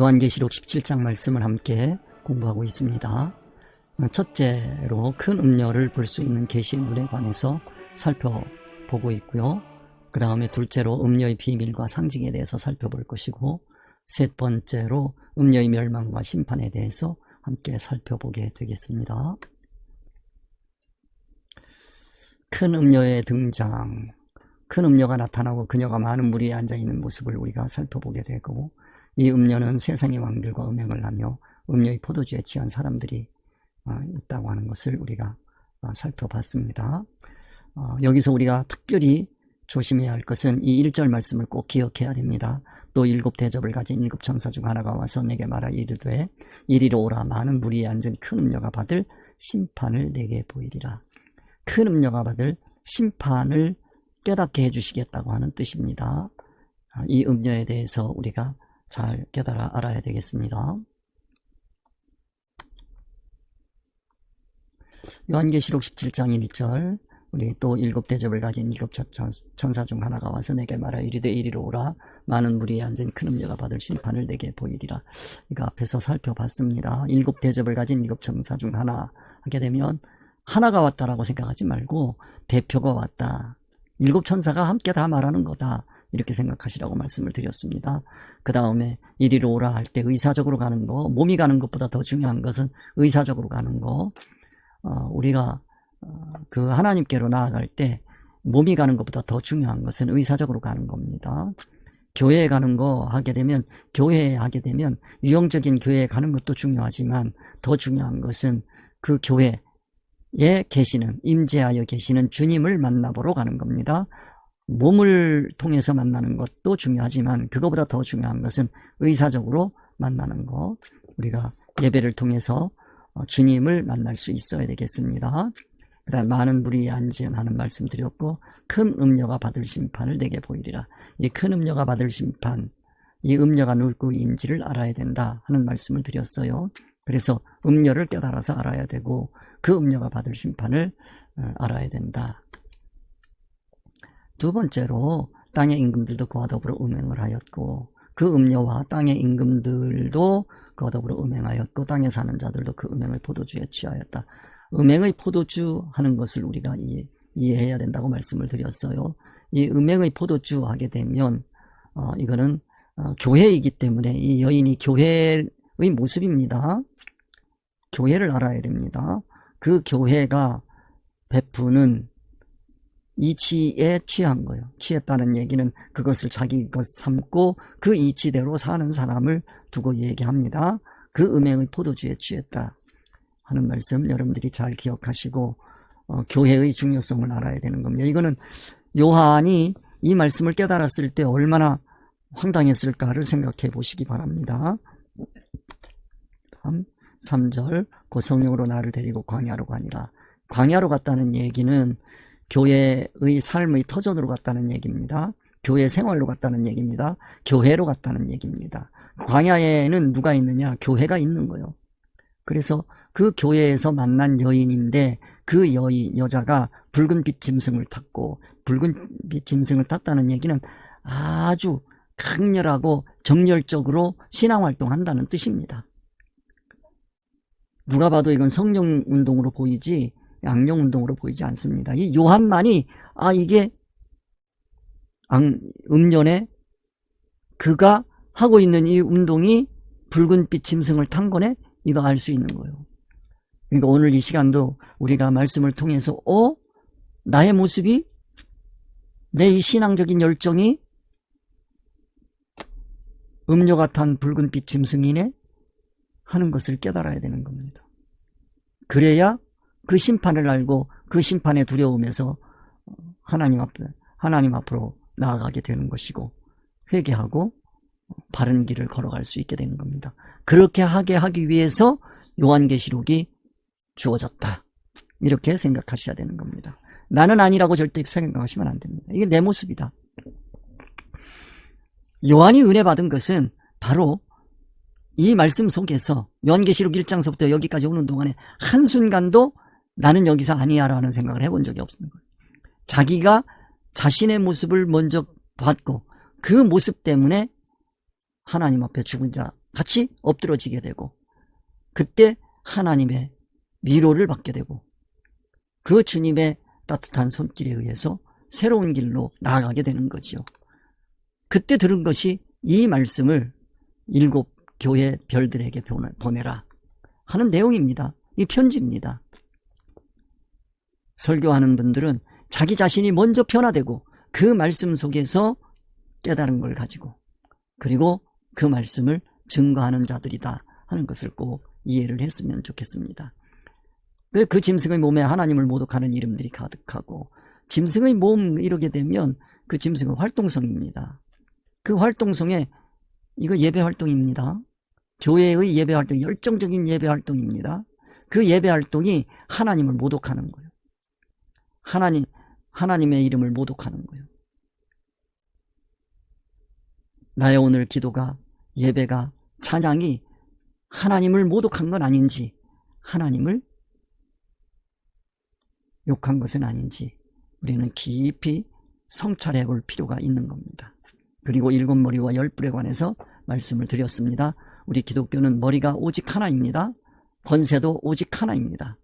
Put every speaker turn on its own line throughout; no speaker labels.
요한계시록 17장 말씀을 함께 공부하고 있습니다. 첫째로 큰 음녀를 볼 수 있는 계시의 눈에 관해서 살펴보고 있고요. 그 다음에 둘째로 음녀의 비밀과 상징에 대해서 살펴볼 것이고, 셋 번째로 음녀의 멸망과 심판에 대해서 함께 살펴보게 되겠습니다. 큰 음녀의 등장, 큰 음녀가 나타나고 그녀가 많은 무리에 앉아있는 모습을 우리가 살펴보게 되고, 이 음녀는 세상의 왕들과 음행을 하며 음녀의 포도주에 취한 사람들이 있다고 하는 것을 우리가 살펴봤습니다. 여기서 우리가 특별히 조심해야 할 것은 이 1절 말씀을 꼭 기억해야 됩니다. 또 7대접을 가진 7천사 중 하나가 와서 내게 말하 이르되 이리로 오라. 많은 무리에 앉은 큰 음녀가 받을 심판을 내게 보이리라. 큰 음녀가 받을 심판을 깨닫게 해주시겠다고 하는 뜻입니다. 이 음녀에 대해서 우리가 잘 깨달아 알아야 되겠습니다. 요한계시록 17장 1절, 우리 또 7대접을 가진 7천사 중 하나가 와서 내게 말하 이르되 이리로 오라. 많은 무리에 앉은 큰 음녀가 받을 심판을 내게 보이리라. 이거 앞에서 살펴봤습니다. 7대접을 가진 7천사 중 하나 하게 되면 하나가 왔다라고 생각하지 말고 대표가 왔다, 7천사가 함께 다 말하는 거다, 이렇게 생각하시라고 말씀을 드렸습니다. 그 다음에 이리로 오라 할 때 의사적으로 가는 거, 몸이 가는 것보다 더 중요한 것은 의사적으로 가는 거. 우리가 그 하나님께로 나아갈 때 몸이 가는 것보다 더 중요한 것은 의사적으로 가는 겁니다. 교회에 가는 거 하게 되면, 교회에 하게 되면 유형적인 교회에 가는 것도 중요하지만 더 중요한 것은 그 교회에 계시는, 임재하여 계시는 주님을 만나보러 가는 겁니다. 몸을 통해서 만나는 것도 중요하지만 그거보다 더 중요한 것은 의사적으로 만나는 것. 우리가 예배를 통해서 주님을 만날 수 있어야 되겠습니다. 그 다음 많은 무리에 앉은 하는 말씀 드렸고, 큰 음녀가 받을 심판을 내게 보이리라. 이 큰 음녀가 받을 심판, 이 음녀가 누구인지를 알아야 된다 하는 말씀을 드렸어요. 그래서 음녀를 깨달아서 알아야 되고 그 음녀가 받을 심판을 알아야 된다. 두 번째로 땅의 임금들도 그와 더불어 음행을 하였고, 그 음녀와 땅의 임금들도 그와 더불어 음행하였고 땅에 사는 자들도 그 음행의 포도주에 취하였다. 음행의 포도주 하는 것을 우리가 이해해야 된다고 말씀을 드렸어요. 이 음행의 포도주 하게 되면 이거는 교회이기 때문에 이 여인이 교회의 모습입니다. 교회를 알아야 됩니다. 그 교회가 베푸는 이치에 취한 거예요. 취했다는 얘기는 그것을 자기 것 삼고 그 이치대로 사는 사람을 두고 얘기합니다. 그 음행의 포도주에 취했다 하는 말씀 여러분들이 잘 기억하시고 교회의 중요성을 알아야 되는 겁니다. 이거는 요한이 이 말씀을 깨달았을 때 얼마나 황당했을까를 생각해 보시기 바랍니다. 다음 3절, 그 성령으로 나를 데리고 광야로 가니라. 광야로 갔다는 얘기는 교회의 삶의 터전으로 갔다는 얘기입니다. 교회 생활로 갔다는 얘기입니다. 교회로 갔다는 얘기입니다. 광야에는 누가 있느냐? 교회가 있는 거예요. 그래서 그 교회에서 만난 여인인데 그 여자가 붉은빛 짐승을 탔고, 붉은빛 짐승을 탔다는 얘기는 아주 강렬하고 정열적으로 신앙활동한다는 뜻입니다. 누가 봐도 이건 성령운동으로 보이지 양령운동으로 보이지 않습니다. 이 요한만이 이게 음년에 그가 하고 있는 이 운동이 붉은빛 짐승을 탄 거네, 이거 알 수 있는 거예요. 그러니까 오늘 이 시간도 우리가 말씀을 통해서 나의 모습이, 내 이 신앙적인 열정이 음료가 탄 붉은빛 짐승이네 하는 것을 깨달아야 되는 겁니다. 그래야 그 심판을 알고 그 심판의 두려움에서 하나님 앞으로 나아가게 되는 것이고, 회개하고 바른 길을 걸어갈 수 있게 되는 겁니다. 그렇게 하기 위해서 요한계시록이 주어졌다, 이렇게 생각하셔야 되는 겁니다. 나는 아니라고 절대 생각하시면 안 됩니다. 이게 내 모습이다. 요한이 은혜 받은 것은 바로 이 말씀 속에서 요한계시록 1장서부터 여기까지 오는 동안에 한순간도 나는 여기서 아니야 라는 생각을 해본 적이 없는 거예요. 자기가 자신의 모습을 먼저 봤고 그 모습 때문에 하나님 앞에 죽은 자 같이 엎드러지게 되고, 그때 하나님의 위로를 받게 되고, 그 주님의 따뜻한 손길에 의해서 새로운 길로 나아가게 되는 거지요. 그때 들은 것이 이 말씀을 7 교회 별들에게 보내라 하는 내용입니다. 이 편지입니다. 설교하는 분들은 자기 자신이 먼저 변화되고 그 말씀 속에서 깨달은 걸 가지고, 그리고 그 말씀을 증거하는 자들이다 하는 것을 꼭 이해를 했으면 좋겠습니다. 그 짐승의 몸에 하나님을 모독하는 이름들이 가득하고, 짐승의 몸 이러게 되면 그 짐승의 활동성입니다. 그 활동성에, 이거 예배 활동입니다. 교회의 예배 활동, 열정적인 예배 활동입니다. 그 예배 활동이 하나님을 모독하는 거예요. 하나님의 이름을 모독하는 거예요. 나의 오늘 기도가, 예배가, 찬양이 하나님을 모독한 건 아닌지, 하나님을 욕한 것은 아닌지 우리는 깊이 성찰해 볼 필요가 있는 겁니다. 그리고 7머리와 10뿔에 관해서 말씀을 드렸습니다. 우리 기독교는 머리가 오직 하나입니다. 권세도 오직 하나입니다.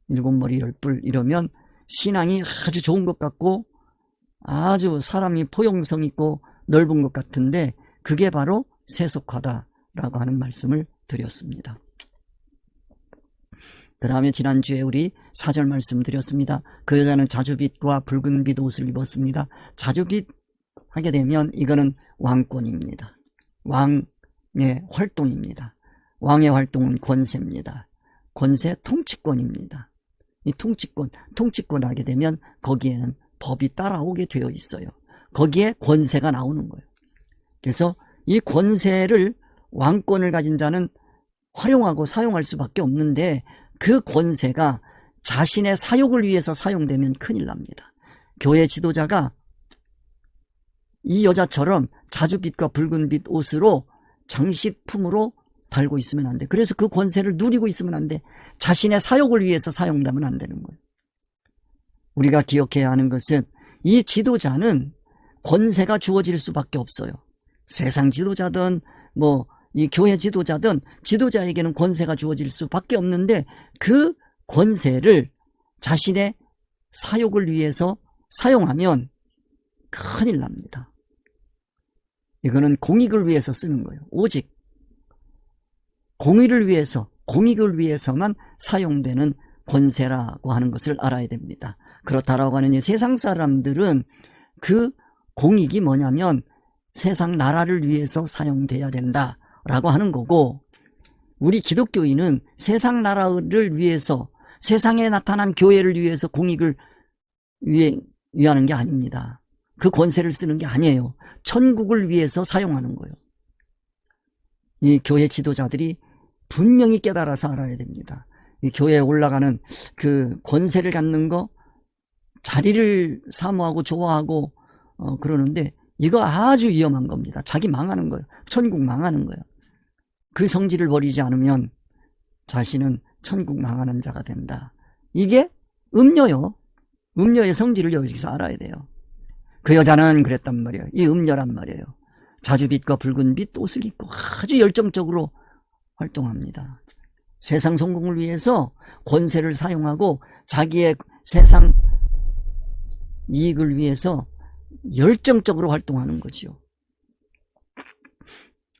7머리 10뿔 이러면 신앙이 아주 좋은 것 같고 아주 사람이 포용성 있고 넓은 것 같은데, 그게 바로 세속화다라고 하는 말씀을 드렸습니다. 그 다음에 지난주에 우리 4절 말씀 드렸습니다. 그 여자는 자주빛과 붉은빛 옷을 입었습니다. 자주빛 하게 되면 이거는 왕권입니다. 왕의 활동입니다. 왕의 활동은 권세입니다. 권세, 통치권입니다. 이 통치권 하게 되면 거기에는 법이 따라오게 되어 있어요. 거기에 권세가 나오는 거예요. 그래서 이 권세를, 왕권을 가진 자는 활용하고 사용할 수밖에 없는데, 그 권세가 자신의 사욕을 위해서 사용되면 큰일 납니다. 교회 지도자가 이 여자처럼 자주빛과 붉은빛 옷으로 장식품으로 달고 있으면 안 돼. 그래서 그 권세를 누리고 있으면 안 돼. 자신의 사욕을 위해서 사용되면 안 되는 거예요. 우리가 기억해야 하는 것은 이 지도자는 권세가 주어질 수밖에 없어요. 세상 지도자든 이 교회 지도자든 지도자에게는 권세가 주어질 수밖에 없는데, 그 권세를 자신의 사욕을 위해서 사용하면 큰일 납니다. 이거는 공익을 위해서 쓰는 거예요. 오직 공의를 위해서, 공익을 위해서만 사용되는 권세라고 하는 것을 알아야 됩니다. 그렇다라고 하는, 세상 사람들은 그 공익이 뭐냐면 세상 나라를 위해서 사용돼야 된다라고 하는 거고, 우리 기독교인은 세상 나라를 위해서, 세상에 나타난 교회를 위해서 공익을 위하는 게 아닙니다. 그 권세를 쓰는 게 아니에요. 천국을 위해서 사용하는 거예요. 이 교회 지도자들이 분명히 깨달아서 알아야 됩니다. 이 교회에 올라가는 그 권세를 갖는 거, 자리를 사모하고 좋아하고 그러는데, 이거 아주 위험한 겁니다. 자기 망하는 거예요. 천국 망하는 거예요. 그 성질을 버리지 않으면 자신은 천국 망하는 자가 된다. 이게 음녀요. 음녀의 성질을 여기서 알아야 돼요. 그 여자는 그랬단 말이에요. 이 음녀란 말이에요. 자주빛과 붉은빛 옷을 입고 아주 열정적으로 활동합니다. 세상 성공을 위해서 권세를 사용하고 자기의 세상 이익을 위해서 열정적으로 활동하는 거지요.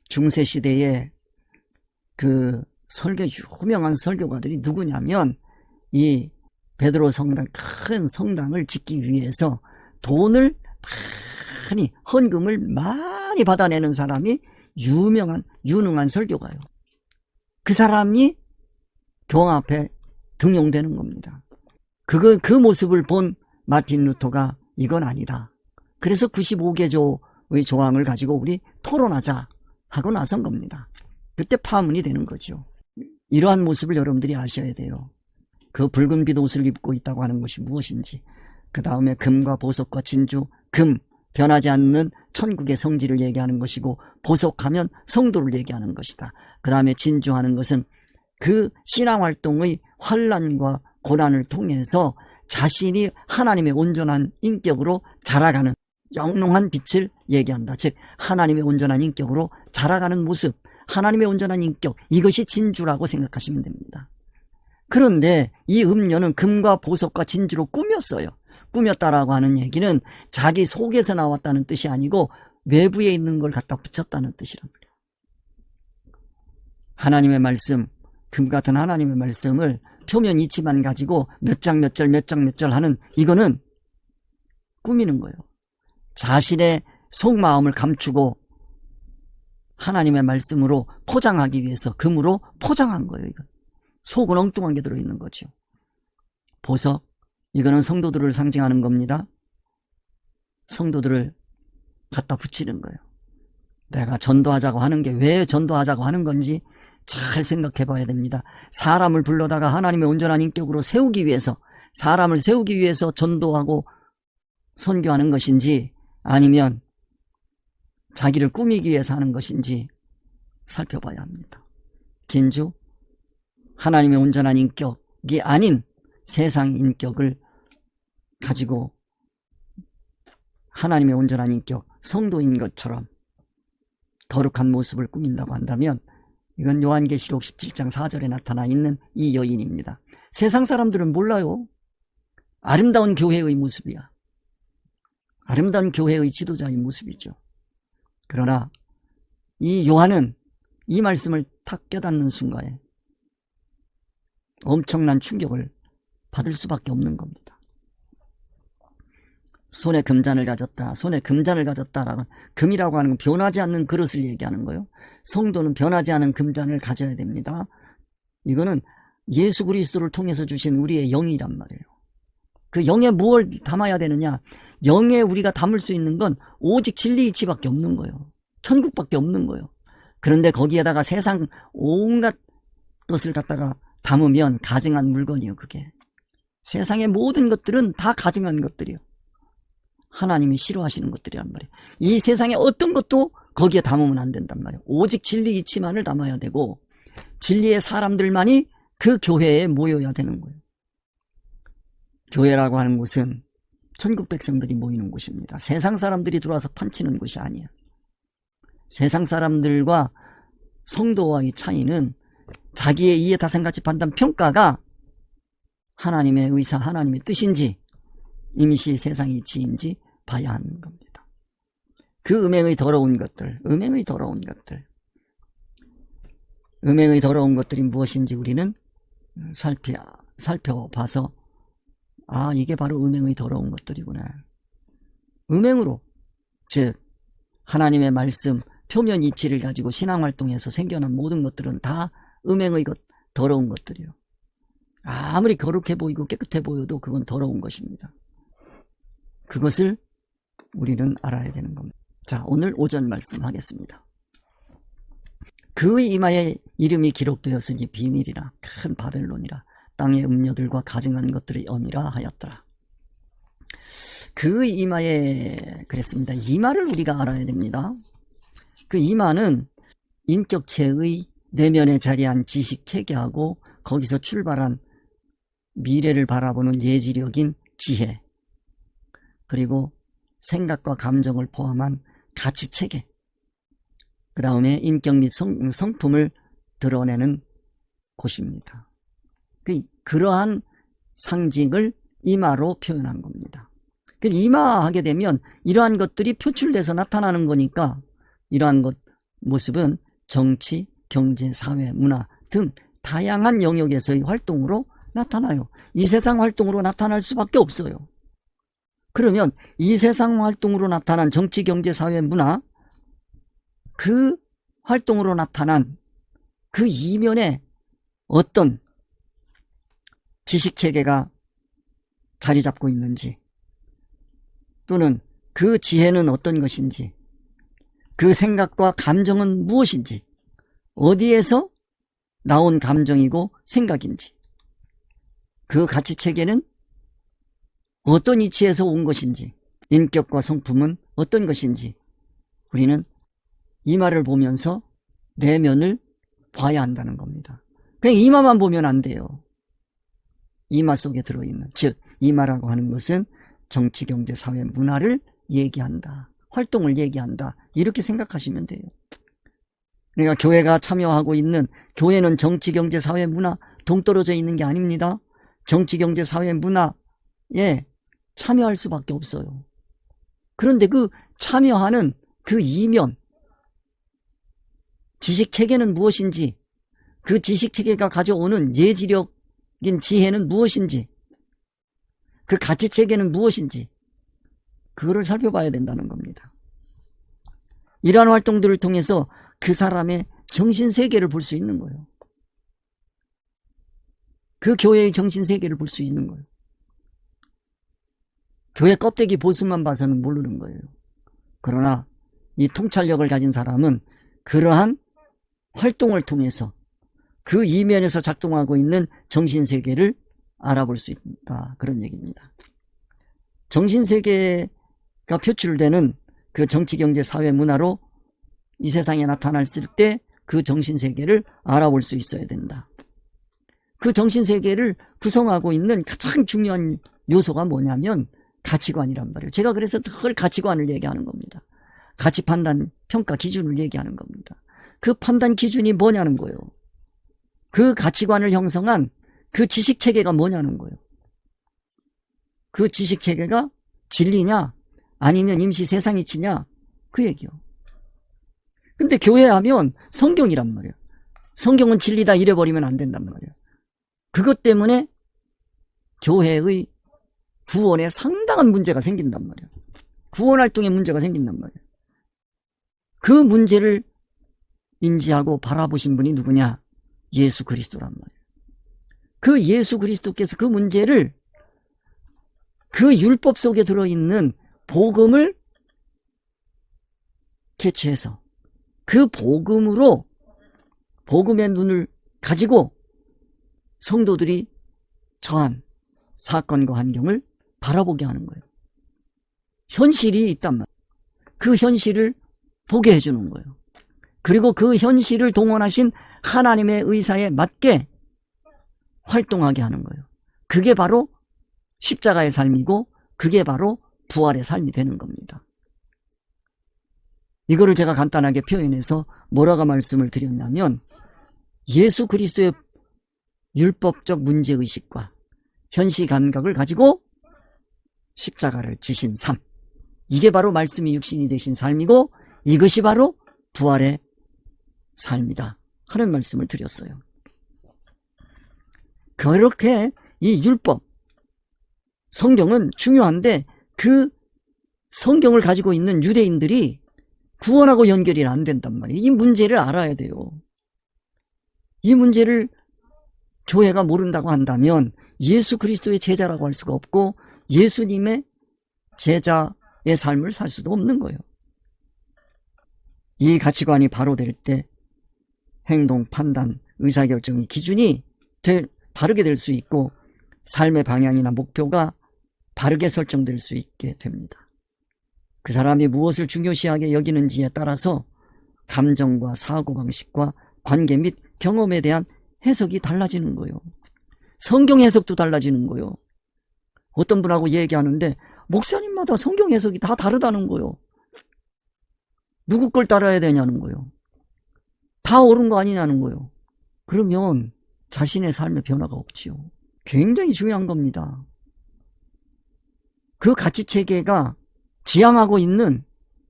중세시대에 그 유명한 설교가들이 누구냐면, 이 베드로 성당, 큰 성당을 짓기 위해서 돈을 많이, 헌금을 많이 받아내는 사람이 유능한 설교가요. 그 사람이 교황 앞에 등용되는 겁니다. 그 모습을 본 마틴 루터가 이건 아니다. 그래서 95개조의 조항을 가지고 우리 토론하자 하고 나선 겁니다. 그때 파문이 되는 거죠. 이러한 모습을 여러분들이 아셔야 돼요. 그 붉은빛 옷을 입고 있다고 하는 것이 무엇인지, 그 다음에 금과 보석과 진주, 금, 변하지 않는 천국의 성질을 얘기하는 것이고, 보석하면 성도를 얘기하는 것이다. 그 다음에 진주하는 것은 그 신앙활동의 환난과 고난을 통해서 자신이 하나님의 온전한 인격으로 자라가는 영롱한 빛을 얘기한다. 즉 하나님의 온전한 인격으로 자라가는 모습, 하나님의 온전한 인격, 이것이 진주라고 생각하시면 됩니다. 그런데 이 음료는 금과 보석과 진주로 꾸몄어요. 꾸몄다라고 하는 얘기는 자기 속에서 나왔다는 뜻이 아니고 외부에 있는 걸 갖다 붙였다는 뜻이란 말이에요. 하나님의 말씀, 금 같은 하나님의 말씀을 표면 이치만 가지고 몇 장 몇 절 몇 장 몇 절 하는, 이거는 꾸미는 거예요. 자신의 속마음을 감추고 하나님의 말씀으로 포장하기 위해서 금으로 포장한 거예요. 이건 속은 엉뚱한 게 들어있는 거죠. 보석, 이거는 성도들을 상징하는 겁니다. 성도들을 갖다 붙이는 거예요. 내가 전도하자고 하는 게 왜 전도하자고 하는 건지 잘 생각해 봐야 됩니다. 사람을 불러다가 하나님의 온전한 인격으로 세우기 위해서, 사람을 세우기 위해서 전도하고 선교하는 것인지, 아니면 자기를 꾸미기 위해서 하는 것인지 살펴봐야 합니다. 진주, 하나님의 온전한 인격이 아닌 세상 인격을 가지고 하나님의 온전한 인격, 성도인 것처럼 거룩한 모습을 꾸민다고 한다면, 이건 요한계시록 17장 4절에 나타나 있는 이 여인입니다. 세상 사람들은 몰라요. 아름다운 교회의 모습이야. 아름다운 교회의 지도자의 모습이죠. 그러나 이 요한은 이 말씀을 탁 깨닫는 순간에 엄청난 충격을 받을 수밖에 없는 겁니다. 손에 금잔을 가졌다, 손에 금잔을 가졌다라는, 금이라고 하는 건 변하지 않는 그릇을 얘기하는 거예요. 성도는 변하지 않은 금잔을 가져야 됩니다. 이거는 예수 그리스도를 통해서 주신 우리의 영이란 말이에요. 그 영에 무엇을 담아야 되느냐? 영에 우리가 담을 수 있는 건 오직 진리 이치밖에 없는 거예요. 천국밖에 없는 거예요. 그런데 거기에다가 세상 온갖 것을 갖다가 담으면 가증한 물건이에요. 그게 세상의 모든 것들은 다 가증한 것들이에요. 하나님이 싫어하시는 것들이란 말이에요. 이 세상의 어떤 것도 거기에 담으면 안 된단 말이에요. 오직 진리 이치만을 담아야 되고, 진리의 사람들만이 그 교회에 모여야 되는 거예요. 교회라고 하는 곳은 천국 백성들이 모이는 곳입니다. 세상 사람들이 들어와서 판치는 곳이 아니에요. 세상 사람들과 성도와의 차이는 자기의 이해 타산가치 판단 평가가 하나님의 의사, 하나님의 뜻인지 임시 세상의 이치인지 봐야 하는 겁니다. 그 음행의 더러운 것들, 음행의 더러운 것들이 무엇인지 우리는 살펴봐서, 아, 이게 바로 음행의 더러운 것들이구나. 음행으로, 즉 하나님의 말씀, 표면 이치를 가지고 신앙활동에서 생겨난 모든 것들은 다 음행의 더러운 것들이요. 아무리 거룩해 보이고 깨끗해 보여도 그건 더러운 것입니다. 그것을 우리는 알아야 되는 겁니다. 자, 오늘 오전 말씀하겠습니다. 그의 이마에 이름이 기록되었으니 비밀이라, 큰 바벨론이라, 땅의 음녀들과 가증한 것들의 엄이라 하였더라. 그의 이마에, 그랬습니다. 이마를 우리가 알아야 됩니다. 그 이마는 인격체의 내면에 자리한 지식 체계하고 거기서 출발한 미래를 바라보는 예지력인 지혜, 그리고 생각과 감정을 포함한 가치체계, 그 다음에 인격 및 성품을 드러내는 곳입니다. 그러한 상징을 이마로 표현한 겁니다. 이마하게 되면 이러한 것들이 표출돼서 나타나는 거니까, 이러한 모습은 정치, 경제, 사회, 문화 등 다양한 영역에서의 활동으로 나타나요. 이 세상 활동으로 나타날 수밖에 없어요. 그러면 이 세상 활동으로 나타난 정치, 경제, 사회, 문화, 그 활동으로 나타난 그 이면에 어떤 지식체계가 자리 잡고 있는지, 또는 그 지혜는 어떤 것인지, 그 생각과 감정은 무엇인지, 어디에서 나온 감정이고 생각인지, 그 가치체계는 어떤 이치에서 온 것인지, 인격과 성품은 어떤 것인지, 우리는 이마를 보면서 내면을 봐야 한다는 겁니다. 그냥 이마만 보면 안 돼요. 이마 속에 들어있는, 즉 이마라고 하는 것은 정치, 경제, 사회, 문화를 얘기한다, 활동을 얘기한다, 이렇게 생각하시면 돼요. 그러니까 교회가 참여하고 있는, 교회는 정치, 경제, 사회, 문화 동떨어져 있는 게 아닙니다. 정치, 경제, 사회, 문화에 참여할 수밖에 없어요. 그런데 그 참여하는 그 이면, 지식체계는 무엇인지, 그 지식체계가 가져오는 예지력인 지혜는 무엇인지, 그 가치체계는 무엇인지, 그거를 살펴봐야 된다는 겁니다. 이러한 활동들을 통해서 그 사람의 정신세계를 볼 수 있는 거예요. 그 교회의 정신세계를 볼 수 있는 거예요. 교회 껍데기 보수만 봐서는 모르는 거예요. 그러나 이 통찰력을 가진 사람은 그러한 활동을 통해서 그 이면에서 작동하고 있는 정신세계를 알아볼 수 있다. 그런 얘기입니다. 정신세계가 표출되는 그 정치, 경제, 사회, 문화로 이 세상에 나타났을 때 그 정신세계를 알아볼 수 있어야 된다. 그 정신세계를 구성하고 있는 가장 중요한 요소가 뭐냐면 가치관이란 말이에요. 제가 그래서 늘 가치관을 얘기하는 겁니다. 가치 판단, 평가 기준을 얘기하는 겁니다. 그 판단 기준이 뭐냐는 거예요. 그 가치관을 형성한 그 지식체계가 뭐냐는 거예요. 그 지식체계가 진리냐 아니면 임시 세상이치냐, 그 얘기요. 근데 교회 하면 성경이란 말이에요. 성경은 진리다 이래버리면 안 된단 말이에요. 그것 때문에 교회의 구원에 상당한 문제가 생긴단 말이에요. 구원 활동에 문제가 생긴단 말이에요. 그 문제를 인지하고 바라보신 분이 누구냐? 예수 그리스도란 말이에요. 그 예수 그리스도께서 그 문제를, 그 율법 속에 들어있는 복음을 캐치해서 그 복음으로, 복음의 눈을 가지고 성도들이 처한 사건과 환경을 바라보게 하는 거예요. 현실이 있단 말이에요. 그 현실을 보게 해주는 거예요. 그리고 그 현실을 동원하신 하나님의 의사에 맞게 활동하게 하는 거예요. 그게 바로 십자가의 삶이고 그게 바로 부활의 삶이 되는 겁니다. 이거를 제가 간단하게 표현해서 뭐라고 말씀을 드렸냐면, 예수 그리스도의 율법적 문제의식과 현실 감각을 가지고 십자가를 지신 삶, 이게 바로 말씀이 육신이 되신 삶이고 이것이 바로 부활의 삶이다 하는 말씀을 드렸어요. 그렇게 이 율법, 성경은 중요한데 그 성경을 가지고 있는 유대인들이 구원하고 연결이 안 된단 말이에요. 이 문제를 알아야 돼요. 이 문제를 교회가 모른다고 한다면 예수 그리스도의 제자라고 할 수가 없고 예수님의 제자의 삶을 살 수도 없는 거예요. 이 가치관이 바로 될 때 행동, 판단, 의사결정의 기준이 바르게 될 수 있고 삶의 방향이나 목표가 바르게 설정될 수 있게 됩니다. 그 사람이 무엇을 중요시하게 여기는지에 따라서 감정과 사고방식과 관계 및 경험에 대한 해석이 달라지는 거예요. 성경 해석도 달라지는 거예요. 어떤 분하고 얘기하는데 목사님마다 성경 해석이 다 다르다는 거예요. 누구 걸 따라야 되냐는 거예요. 다 옳은 거 아니냐는 거예요. 그러면 자신의 삶의 변화가 없지요. 굉장히 중요한 겁니다. 그 가치체계가 지향하고 있는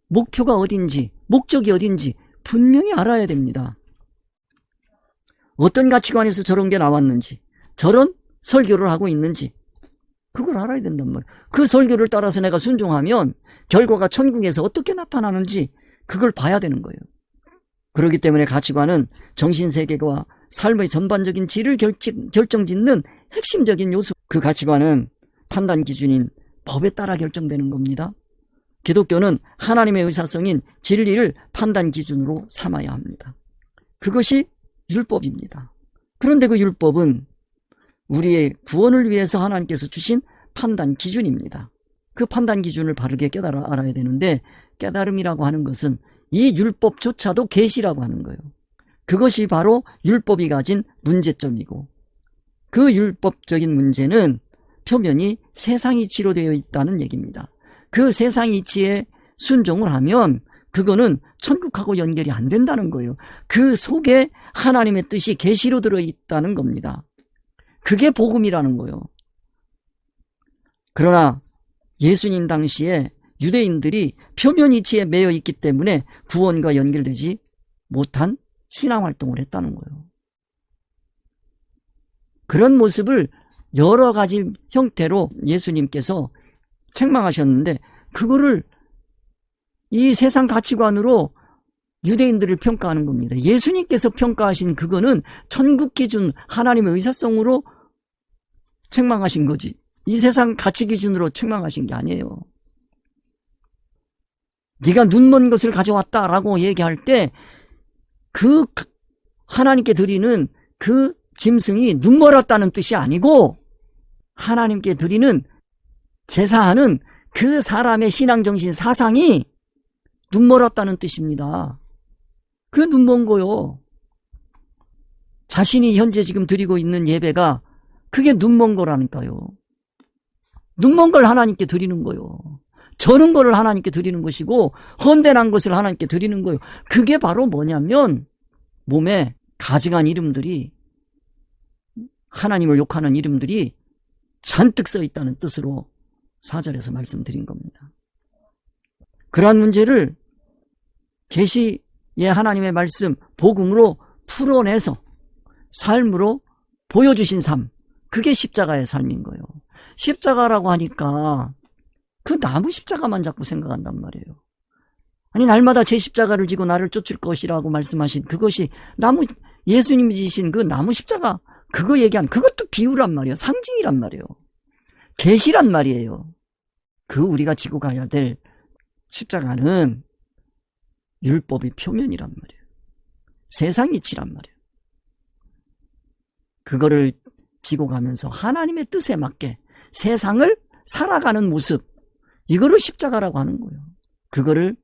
목표가 어딘지, 목적이 어딘지 분명히 알아야 됩니다. 어떤 가치관에서 저런 게 나왔는지, 저런 설교를 하고 있는지 그걸 알아야 된단 말이에요. 그 설교를 따라서 내가 순종하면 결과가 천국에서 어떻게 나타나는지 그걸 봐야 되는 거예요. 그렇기 때문에 가치관은 정신세계와 삶의 전반적인 질을 결정짓는 핵심적인 요소. 그 가치관은 판단 기준인 법에 따라 결정되는 겁니다. 기독교는 하나님의 의사성인 진리를 판단 기준으로 삼아야 합니다. 그것이 율법입니다. 그런데 그 율법은 우리의 구원을 위해서 하나님께서 주신 판단 기준입니다. 그 판단 기준을 바르게 알아야 되는데, 깨달음이라고 하는 것은 이 율법조차도 계시라고 하는 거예요. 그것이 바로 율법이 가진 문제점이고, 그 율법적인 문제는 표면이 세상 이치로 되어 있다는 얘기입니다. 그 세상 이치에 순종을 하면 그거는 천국하고 연결이 안 된다는 거예요. 그 속에 하나님의 뜻이 계시로 들어있다는 겁니다. 그게 복음이라는 거예요. 그러나 예수님 당시에 유대인들이 표면 이치에 매여 있기 때문에 구원과 연결되지 못한 신앙활동을 했다는 거예요. 그런 모습을 여러 가지 형태로 예수님께서 책망하셨는데, 그거를 이 세상 가치관으로 유대인들을 평가하는 겁니다. 예수님께서 평가하신 그거는 천국 기준, 하나님의 의사성으로 책망하신 거지, 이 세상 가치 기준으로 책망하신 게 아니에요. 네가 눈먼 것을 가져왔다라고 얘기할 때 그 하나님께 드리는 그 짐승이 눈멀었다는 뜻이 아니고, 하나님께 드리는 제사하는 그 사람의 신앙정신 사상이 눈멀었다는 뜻입니다. 그 눈먼 거요. 자신이 현재 지금 드리고 있는 예배가 그게 눈먼 거라니까요. 눈먼 걸 하나님께 드리는 거요. 저는 거를 하나님께 드리는 것이고, 헌된한 것을 하나님께 드리는 거예요. 그게 바로 뭐냐면, 몸에 가증한 이름들이, 하나님을 욕하는 이름들이 잔뜩 써 있다는 뜻으로 4절에서 말씀드린 겁니다. 그러한 문제를 계시의 하나님의 말씀, 복음으로 풀어내서 삶으로 보여주신 삶, 그게 십자가의 삶인 거예요. 십자가라고 하니까 그 나무 십자가만 자꾸 생각한단 말이에요. 아니, 날마다 제 십자가를 지고 나를 쫓을 것이라고 말씀하신 그것이 예수님이 지신 그 나무 십자가, 그거 얘기한, 그것도 비유란 말이에요. 상징이란 말이에요. 계시란 말이에요. 그 우리가 지고 가야 될 십자가는 율법의 표면이란 말이에요. 세상 이치란 말이에요. 그거를 지고 가면서 하나님의 뜻에 맞게 세상을 살아가는 모습, 이거를 십자가라고 하는 거예요. 그거를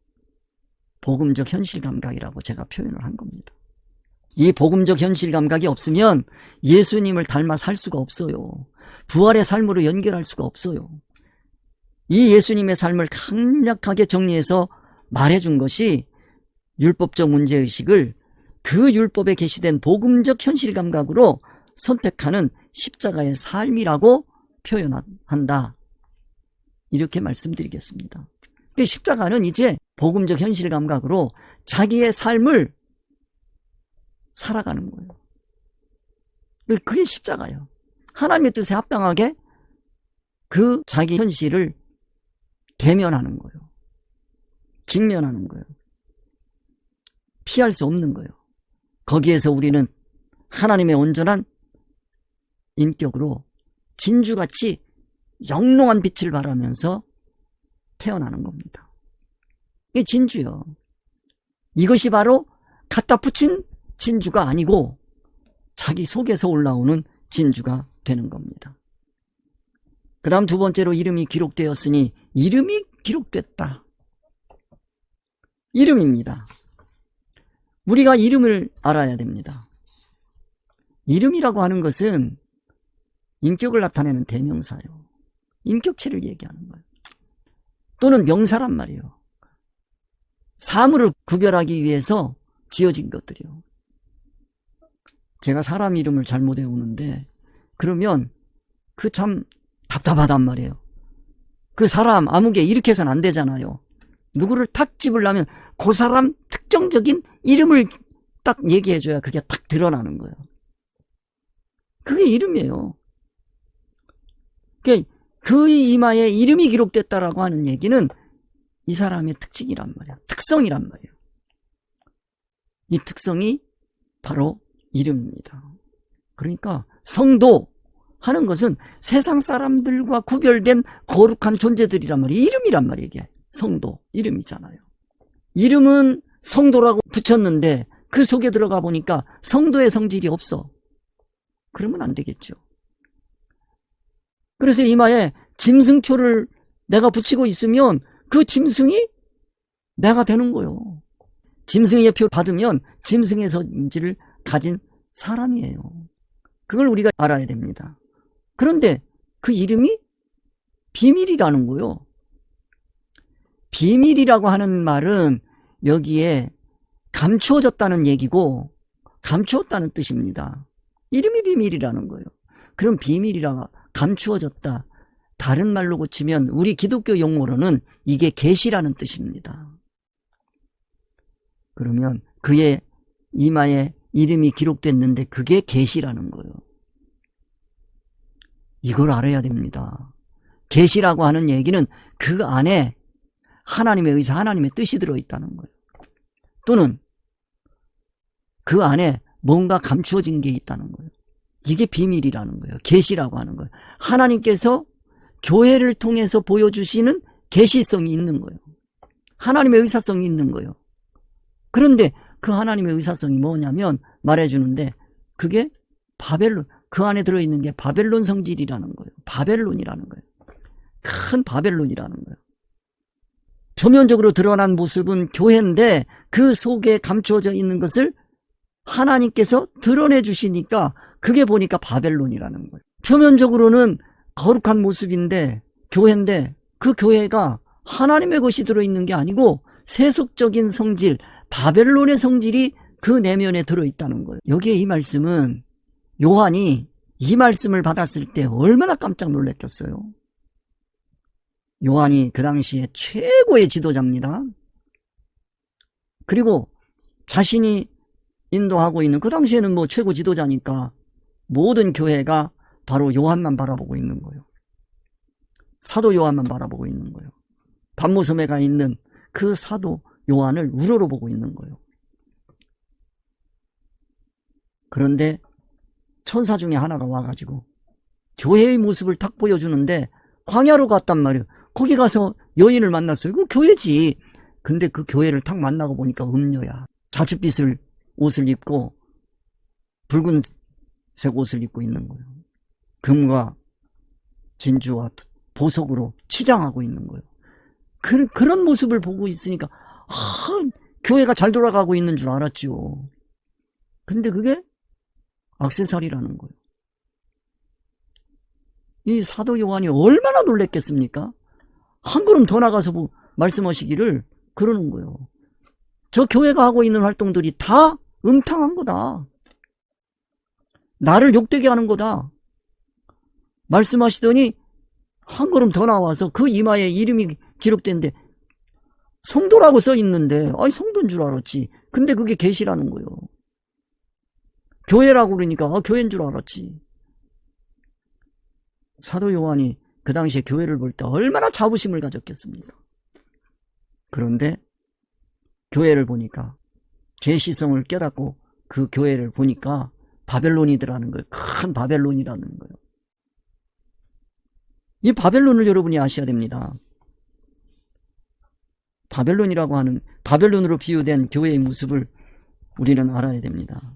복음적 현실 감각이라고 제가 표현을 한 겁니다. 이 복음적 현실 감각이 없으면 예수님을 닮아 살 수가 없어요. 부활의 삶으로 연결할 수가 없어요. 이 예수님의 삶을 강력하게 정리해서 말해준 것이 율법적 문제의식을 그 율법에 게시된 복음적 현실 감각으로 선택하는 십자가의 삶이라고 표현한다. 이렇게 말씀드리겠습니다. 십자가는 이제 복음적 현실 감각으로 자기의 삶을 살아가는 거예요. 그게 십자가예요. 하나님의 뜻에 합당하게 그 자기 현실을 대면하는 거예요. 직면하는 거예요. 피할 수 없는 거예요. 거기에서 우리는 하나님의 온전한 인격으로 진주같이 영롱한 빛을 발하면서 태어나는 겁니다. 이게 진주요. 이것이 바로 갖다 붙인 진주가 아니고 자기 속에서 올라오는 진주가 되는 겁니다. 그 다음 두 번째로 이름이 기록되었으니, 이름이 기록됐다. 이름입니다. 우리가 이름을 알아야 됩니다. 이름이라고 하는 것은 인격을 나타내는 대명사예요. 인격체를 얘기하는 거예요. 또는 명사란 말이에요. 사물을 구별하기 위해서 지어진 것들이요. 제가 사람 이름을 잘못 외우는데 그러면 그 참 답답하단 말이에요. 그 사람 아무개 이렇게 해서는 안 되잖아요. 누구를 탁 집으려면 그 사람 특정적인 이름을 딱 얘기해줘야 그게 딱 드러나는 거예요. 그게 이름이에요. 그러니까 그의 이마에 이름이 기록됐다라고 하는 얘기는 이 사람의 특징이란 말이에요. 특성이란 말이에요. 이 특성이 바로 이름입니다. 그러니까 성도 하는 것은 세상 사람들과 구별된 거룩한 존재들이란 말이에요. 이름이란 말이에요. 이게 성도, 이름이잖아요. 이름은 성도라고 붙였는데 그 속에 들어가 보니까 성도의 성질이 없어. 그러면 안 되겠죠. 그래서 이마에 짐승표를 내가 붙이고 있으면 그 짐승이 내가 되는 거예요. 짐승의 표 받으면 짐승의 성질을 가진 사람이에요. 그걸 우리가 알아야 됩니다. 그런데 그 이름이 비밀이라는 거예요. 비밀이라고 하는 말은 여기에 감추어졌다는 얘기고 감추었다는 뜻입니다. 이름이 비밀이라는 거예요. 그럼 비밀이라 감추어졌다. 다른 말로 고치면 우리 기독교 용어로는 이게 계시라는 뜻입니다. 그러면 그의 이마에 이름이 기록됐는데 그게 계시라는 거예요. 이걸 알아야 됩니다. 계시라고 하는 얘기는 그 안에 하나님의 의사, 하나님의 뜻이 들어있다는 거예요. 또는 그 안에 뭔가 감추어진 게 있다는 거예요. 이게 비밀이라는 거예요. 계시라고 하는 거예요. 하나님께서 교회를 통해서 보여주시는 계시성이 있는 거예요. 하나님의 의사성이 있는 거예요. 그런데 그 하나님의 의사성이 뭐냐면 말해주는데 그게 바벨론, 그 안에 들어있는 게 바벨론 성질이라는 거예요. 바벨론이라는 거예요. 큰 바벨론이라는 거예요. 표면적으로 드러난 모습은 교회인데 그 속에 감추어져 있는 것을 하나님께서 드러내 주시니까 그게 보니까 바벨론이라는 거예요. 표면적으로는 거룩한 모습인데 교회인데 그 교회가 하나님의 것이 들어있는 게 아니고 세속적인 성질, 바벨론의 성질이 그 내면에 들어있다는 거예요. 여기에 이 말씀은 요한이 이 말씀을 받았을 때 얼마나 깜짝 놀랐겠어요. 요한이 그 당시에 최고의 지도자입니다. 그리고 자신이 인도하고 있는 그 당시에는 뭐 최고 지도자니까 모든 교회가 바로 요한만 바라보고 있는 거예요. 사도 요한만 바라보고 있는 거예요. 반모섬에 가 있는 그 사도 요한을 우러러 보고 있는 거예요. 그런데 천사 중에 하나가 와가지고 교회의 모습을 딱 보여주는데 광야로 갔단 말이에요. 거기 가서 여인을 만났어요. 그 교회지. 근데 그 교회를 딱 만나고 보니까 음녀야. 자줏빛을 옷을 입고 붉은색 옷을 입고 있는 거예요. 금과 진주와 보석으로 치장하고 있는 거예요. 그런 모습을 보고 있으니까 교회가 잘 돌아가고 있는 줄 알았죠. 근데 그게 액세서리라는 거예요. 이 사도 요한이 얼마나 놀랬겠습니까? 한 걸음 더 나가서 말씀하시기를 그러는 거예요. 저 교회가 하고 있는 활동들이 다 음탕한 거다. 나를 욕되게 하는 거다. 말씀하시더니 한 걸음 더 나와서 그 이마에 이름이 기록된데 성도라고 써 있는데 성도인 줄 알았지. 근데 그게 계시라는 거예요. 교회라고 그러니까 교회인 줄 알았지. 사도 요한이 그 당시에 교회를 볼 때 얼마나 자부심을 가졌겠습니까? 그런데 교회를 보니까 계시성을 깨닫고 그 교회를 보니까 바벨론이더라는 거예요. 큰 바벨론이라는 거예요. 이 바벨론을 여러분이 아셔야 됩니다. 바벨론이라고 하는 바벨론으로 비유된 교회의 모습을 우리는 알아야 됩니다.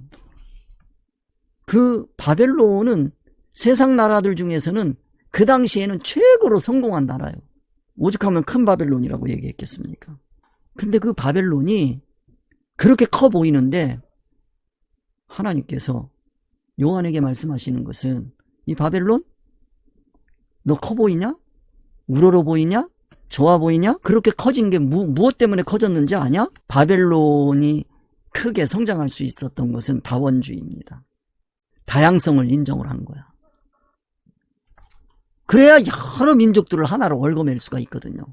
그 바벨론은 세상 나라들 중에서는 그 당시에는 최고로 성공한 나라예요. 오죽하면 큰 바벨론이라고 얘기했겠습니까? 근데 그 바벨론이 그렇게 커 보이는데 하나님께서 요한에게 말씀하시는 것은 이 바벨론? 너 커 보이냐? 우러러 보이냐? 좋아 보이냐? 그렇게 커진 게 무엇 때문에 커졌는지 아냐? 바벨론이 크게 성장할 수 있었던 것은 다원주의입니다. 다양성을 인정을 한 거야. 그래야 여러 민족들을 하나로 얽어맬 수가 있거든요.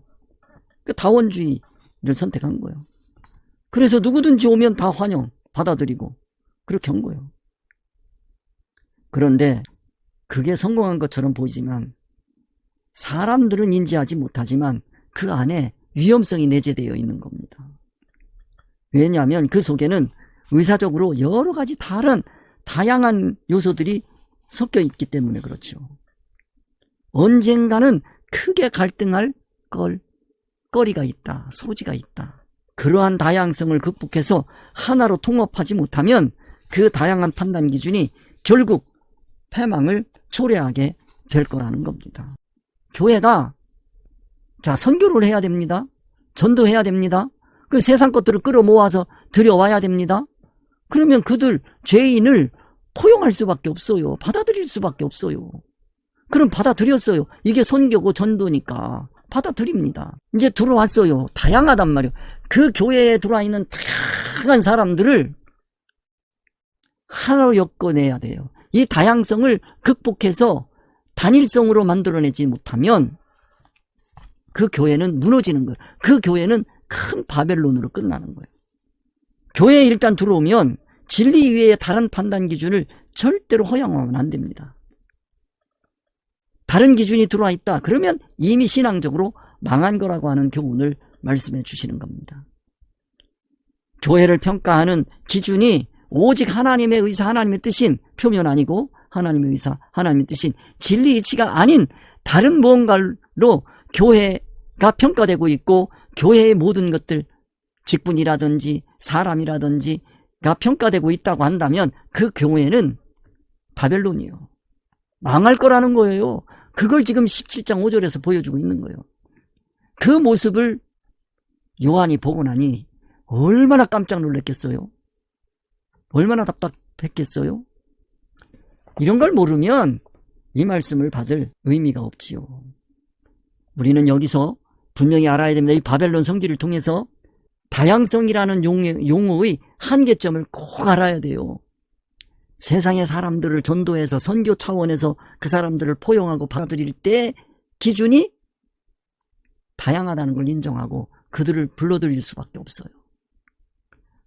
그 다원주의를 선택한 거예요. 그래서 누구든지 오면 다 환영, 받아들이고 그렇게 한 거예요. 그런데 그게 성공한 것처럼 보이지만 사람들은 인지하지 못하지만 그 안에 위험성이 내재되어 있는 겁니다. 왜냐하면 그 속에는 의사적으로 여러 가지 다양한 요소들이 섞여 있기 때문에 그렇죠. 언젠가는 크게 갈등할 거리가 있다. 소지가 있다. 그러한 다양성을 극복해서 하나로 통합하지 못하면 그 다양한 판단 기준이 결국 패망을 초래하게 될 거라는 겁니다. 교회가 선교를 해야 됩니다. 전도해야 됩니다. 그 세상 것들을 끌어모아서 들여와야 됩니다. 그러면 그들 죄인을 포용할 수밖에 없어요. 받아들일 수밖에 없어요. 그럼 받아들였어요. 이게 선교고 전도니까 받아들입니다. 이제 들어왔어요. 다양하단 말이에요. 그 교회에 들어와 있는 다양한 사람들을 하나로 엮어내야 돼요. 이 다양성을 극복해서 단일성으로 만들어내지 못하면 그 교회는 무너지는 거예요. 그 교회는 큰 바벨론으로 끝나는 거예요. 교회에 일단 들어오면 진리 이외의 다른 판단 기준을 절대로 허용하면 안 됩니다. 다른 기준이 들어와 있다. 그러면 이미 신앙적으로 망한 거라고 하는 교훈을 말씀해 주시는 겁니다. 교회를 평가하는 기준이 오직 하나님의 의사, 하나님의 뜻인 표면 아니고 하나님의 의사, 하나님의 뜻인 진리 이치가 아닌 다른 무언가로 교회가 평가되고 있고 교회의 모든 것들, 직분이라든지 사람이라든지가 평가되고 있다고 한다면 그 교회는 바벨론이요. 망할 거라는 거예요. 그걸 지금 17장 5절에서 보여주고 있는 거예요. 그 모습을 요한이 보고 나니 얼마나 깜짝 놀랐겠어요? 얼마나 답답했겠어요? 이런 걸 모르면 이 말씀을 받을 의미가 없지요. 우리는 여기서 분명히 알아야 됩니다. 이 바벨론 성질을 통해서 다양성이라는 용어의 한계점을 꼭 알아야 돼요. 세상의 사람들을 전도해서 선교 차원에서 그 사람들을 포용하고 받아들일 때 기준이 다양하다는 걸 인정하고 그들을 불러들일 수밖에 없어요.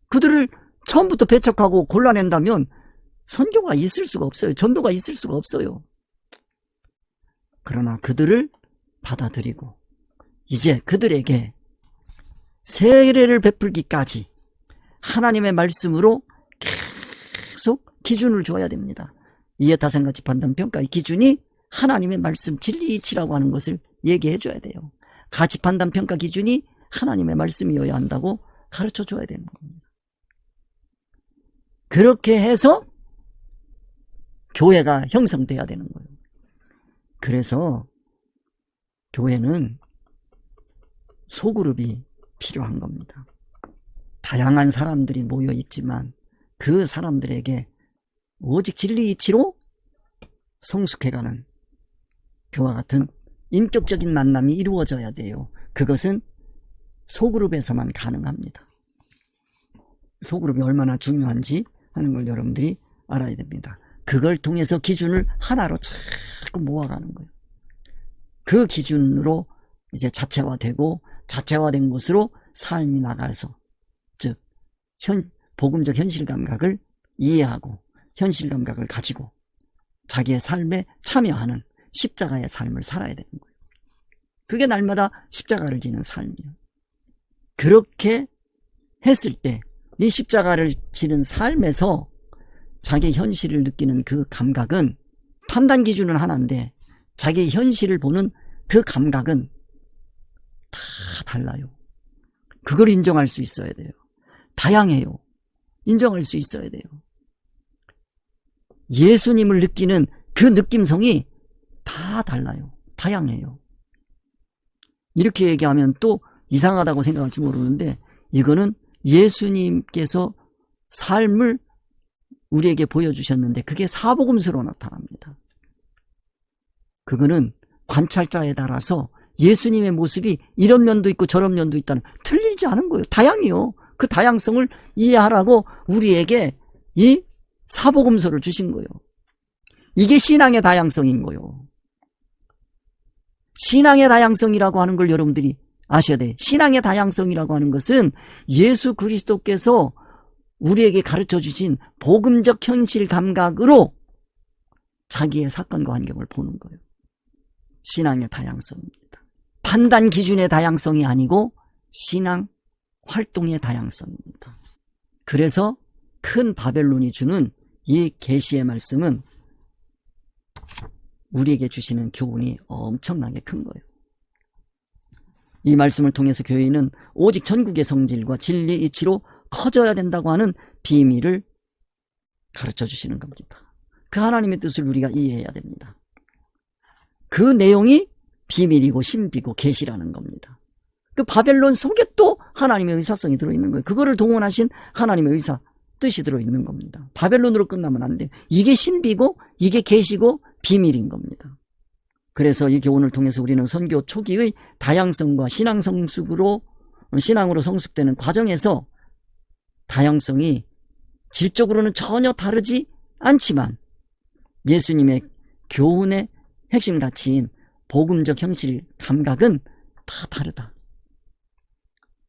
그들을 처음부터 배척하고 골라낸다면 선교가 있을 수가 없어요. 전도가 있을 수가 없어요. 그러나 그들을 받아들이고 이제 그들에게 세례를 베풀기까지 하나님의 말씀으로 계속 기준을 줘야 됩니다. 이해 타산가치 판단 평가의 기준이 하나님의 말씀 진리 이치라고 하는 것을 얘기해 줘야 돼요. 가치 판단 평가 기준이 하나님의 말씀이어야 한다고 가르쳐 줘야 되는 겁니다. 그렇게 해서 교회가 형성돼야 되는 거예요. 그래서 교회는 소그룹이 필요한 겁니다. 다양한 사람들이 모여 있지만 그 사람들에게 오직 진리 이치로 성숙해가는 그와 같은 인격적인 만남이 이루어져야 돼요. 그것은 소그룹에서만 가능합니다. 소그룹이 얼마나 중요한지 하는 걸 여러분들이 알아야 됩니다. 그걸 통해서 기준을 하나로 자꾸 모아가는 거예요. 그 기준으로 이제 자체화되고 자체화된 것으로 삶이 나가서 즉 복음적 현실 감각을 이해하고 현실 감각을 가지고 자기의 삶에 참여하는 십자가의 삶을 살아야 되는 거예요. 그게 날마다 십자가를 지는 삶이에요. 그렇게 했을 때 이 십자가를 지는 삶에서 자기 현실을 느끼는 그 감각은 판단 기준은 하나인데 자기 현실을 보는 그 감각은 다 달라요. 그걸 인정할 수 있어야 돼요. 다양해요. 인정할 수 있어야 돼요. 예수님을 느끼는 그 느낌성이 다 달라요. 다양해요. 이렇게 얘기하면 또 이상하다고 생각할지 모르는데 이거는 예수님께서 삶을 우리에게 보여주셨는데 그게 사복음서로 나타납니다. 그거는 관찰자에 따라서 예수님의 모습이 이런 면도 있고 저런 면도 있다는 틀리지 않은 거예요. 다양해요. 그 다양성을 이해하라고 우리에게 이 사복음서를 주신 거예요. 이게 신앙의 다양성인 거예요. 신앙의 다양성이라고 하는 걸 여러분들이 아셔야 돼요. 신앙의 다양성이라고 하는 것은 예수 그리스도께서 우리에게 가르쳐 주신 복음적 현실 감각으로 자기의 사건과 환경을 보는 거예요. 신앙의 다양성입니다. 판단 기준의 다양성이 아니고 신앙 활동의 다양성입니다. 그래서 큰 바벨론이 주는 이 계시의 말씀은 우리에게 주시는 교훈이 엄청나게 큰 거예요. 이 말씀을 통해서 교회는 오직 전국의 성질과 진리 이치로 커져야 된다고 하는 비밀을 가르쳐 주시는 겁니다. 그 하나님의 뜻을 우리가 이해해야 됩니다. 그 내용이 비밀이고 신비고 계시라는 겁니다. 그 바벨론 속에 또 하나님의 의사성이 들어있는 거예요. 그거를 동원하신 하나님의 의사 뜻이 들어있는 겁니다. 바벨론으로 끝나면 안 돼요. 이게 신비고 이게 계시고 비밀인 겁니다. 그래서 이 교훈을 통해서 우리는 선교 초기의 다양성과 신앙 성숙으로 신앙으로 성숙되는 과정에서 다양성이 질적으로는 전혀 다르지 않지만 예수님의 교훈의 핵심 가치인 복음적 현실 감각은 다 다르다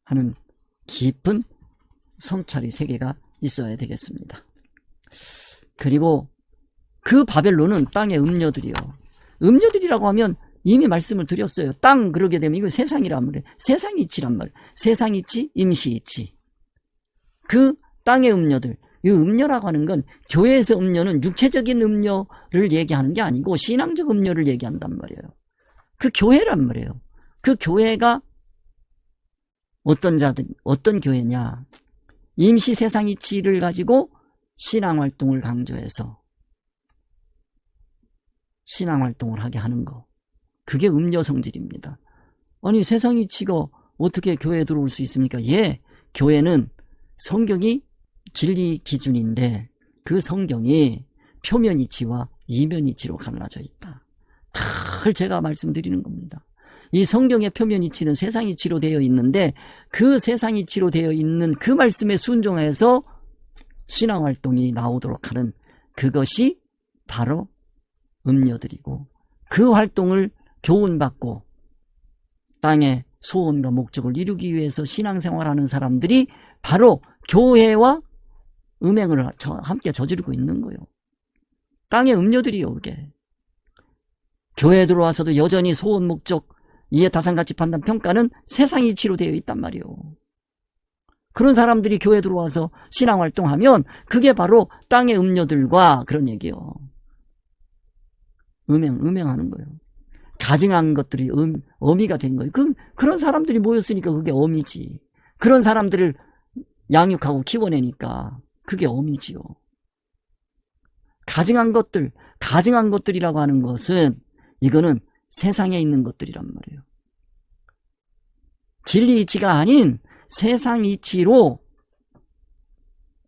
하는 깊은 성찰의 세계가 있어야 되겠습니다. 그리고 그 바벨론은 땅의 음녀들이요. 음녀들이라고 하면 이미 말씀을 드렸어요. 땅 그러게 되면 이거 세상이란 말이에요. 세상 이치란 말이에요. 세상 이치, 임시 이치. 그 땅의 음녀들. 이 음녀라고 하는 건 교회에서 음녀는 육체적인 음녀를 얘기하는 게 아니고 신앙적 음녀를 얘기한단 말이에요. 그 교회란 말이에요. 그 교회가 어떤 자들, 어떤 교회냐. 임시 세상 이치를 가지고 신앙활동을 강조해서 신앙활동을 하게 하는 거. 그게 음녀 성질입니다. 아니 세상 이치가 어떻게 교회에 들어올 수 있습니까? 예, 교회는 성경이 진리 기준인데 그 성경이 표면 이치와 이면 이치로 갈라져 있다. 늘 제가 말씀드리는 겁니다. 이 성경의 표면 이치는 세상 이치로 되어 있는데 그 세상 이치로 되어 있는 그 말씀에 순종해서 신앙활동이 나오도록 하는 그것이 바로 음녀들이고 그 활동을 교훈받고 땅의 소원과 목적을 이루기 위해서 신앙생활하는 사람들이 바로 교회와 음행을 함께 저지르고 있는 거예요. 땅의 음녀들이요. 그게 교회에 들어와서도 여전히 소원 목적 이해타산가치 판단 평가는 세상 이치로 되어 있단 말이에요. 그런 사람들이 교회에 들어와서 신앙활동하면 그게 바로 땅의 음녀들과 그런 얘기예요. 음행하는 거예요. 가증한 것들이 어미가 된 거예요. 그런 사람들이 모였으니까 그게 어미지. 그런 사람들을 양육하고 키워내니까 그게 어미지요. 가증한 것들이라고 하는 것은 이거는 세상에 있는 것들이란 말이에요. 진리 이치가 아닌 세상 이치로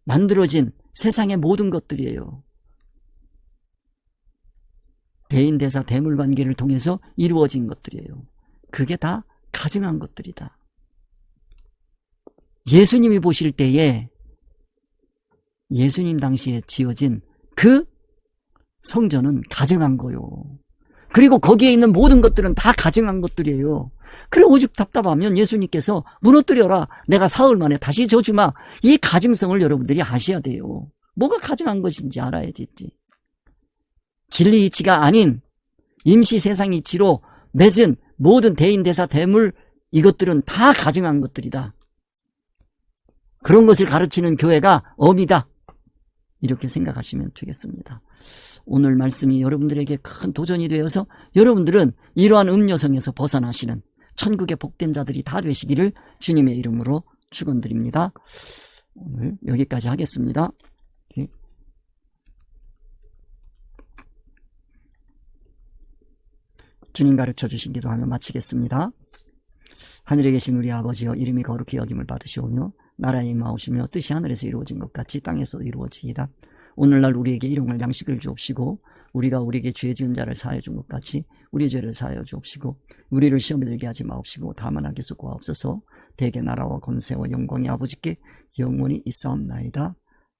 만들어진 세상의 모든 것들이에요. 대인, 대사, 대물 관계를 통해서 이루어진 것들이에요. 그게 다 가증한 것들이다. 예수님이 보실 때에 예수님 당시에 지어진 그 성전은 가증한 거요. 그리고 거기에 있는 모든 것들은 다 가증한 것들이에요. 그래 오죽 답답하면 예수님께서 무너뜨려라. 내가 사흘 만에 다시 져주마. 이 가증성을 여러분들이 아셔야 돼요. 뭐가 가증한 것인지 알아야지. 진리 이치가 아닌 임시 세상 이치로 맺은 모든 대인, 대사, 대물 이것들은 다 가증한 것들이다. 그런 것을 가르치는 교회가 어미다. 이렇게 생각하시면 되겠습니다. 오늘 말씀이 여러분들에게 큰 도전이 되어서 여러분들은 이러한 음녀성에서 벗어나시는 천국의 복된 자들이 다 되시기를 주님의 이름으로 축원드립니다. 오늘 여기까지 하겠습니다. 주님 가르쳐 주신 기도하며 마치겠습니다. 하늘에 계신 우리 아버지여 이름이 거룩히 여김을 받으시오며 나라의 임하오시며 뜻이 하늘에서 이루어진 것 같이 땅에서 이루어지이다. 오늘날 우리에게 일용할 양식을 주옵시고 우리가 우리에게 죄 지은 자를 사하여 준 것 같이 우리 죄를 사하여 주옵시고 우리를 시험에 들게 하지 마옵시고 다만 악에서 구하옵소서. 대개 나라와 권세와 영광이 아버지께 영원히 있사옵나이다.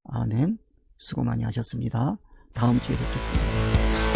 아멘. 수고 많이 하셨습니다. 다음 주에 뵙겠습니다.